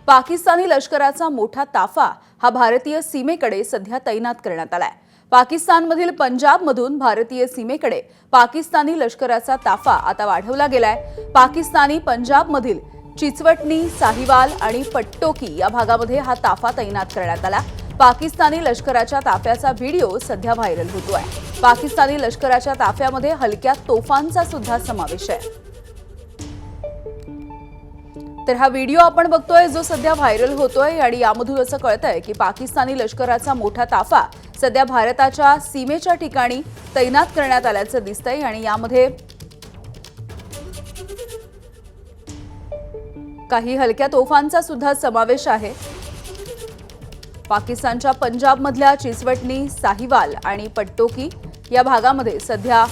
पाकिस्तानी लष्कराचा मोठा ताफा हा भारतीय सीमेकडे सध्या तैनात करण्यात आलाय। पाकिस्तानमधील पंजाबमधून भारतीय सीमेकडे पाकिस्तानी लष्कराचा ताफा आता वाढवला गेलाय। पाकिस्तानी पंजाबमधील चिचवटनी, साहिवाल आणि पट्टोकी या भागामध्ये हा ताफा तैनात करण्यात आला। पाकिस्तानी लष्कराच्या ताफ्याचा व्हिडिओ सध्या व्हायरल होतोय। पाकिस्तानी लष्कराच्या ताफ्यामध्ये हलक्या तोफांचा सुद्धा समावेश आहे। तर हा व्हिडिओ आपण बघतोय जो सध्या व्हायरल होतोय आणि यामधून असं कळतंय की पाकिस्तानी लष्कराचा मोठा ताफा सध्या भारताच्या सीमेच्या ठिकाणी तैनात करण्यात आल्याचं दिसतंय आणि यामध्ये काही हलक्या तोफांचा सुद्धा समावेश आहे। पाकिस्तानच्या पंजाबमधल्या चिचवटनी, साहिवाल आणि पट्टोकी या भागामध्ये सध्या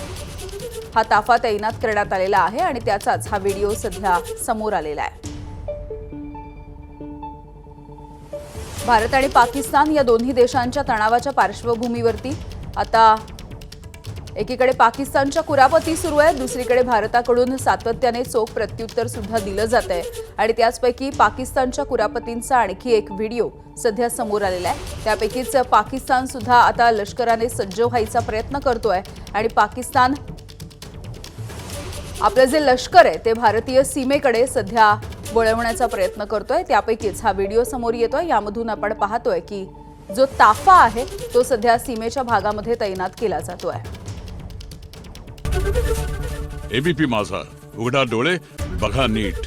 हा ताफा तैनात करण्यात आलेला आहे आणि त्याचाच हा व्हिडिओ सध्या समोर आलेला आहे। भारत आणि पाकिस्तान या दोन्ही देशांच्या तणावाच्या पार्श्वभूमीवरती आता एकीकडे पाकिस्तानच्या कुरापती सुरू आहे, दुसरीकडे भारताकडून सातत्याने चोख प्रत्युत्तर सुद्धा दिलं जातंय आणि त्याचपैकी पाकिस्तानच्या कुरापतींचा आणखी एक व्हिडिओ सध्या समोर आलेला आहे। त्यापैकीच पाकिस्तान सुद्धा आता लष्कराने सज्ज व्हायचा प्रयत्न करतोय आणि पाकिस्तान आपलं जे लष्कर आहे ते भारतीय सीमेकडे सध्या वळवण्याचा प्रयत्न करतोय। त्यापैकीच हा व्हिडिओ समोर येतोय। यामधून आपण पाहतोय की जो ताफा आहे तो सध्या सीमेच्या भागामध्ये तैनात केला जातोय। एबीपी माझा, उघडा डोळे बघा नीट।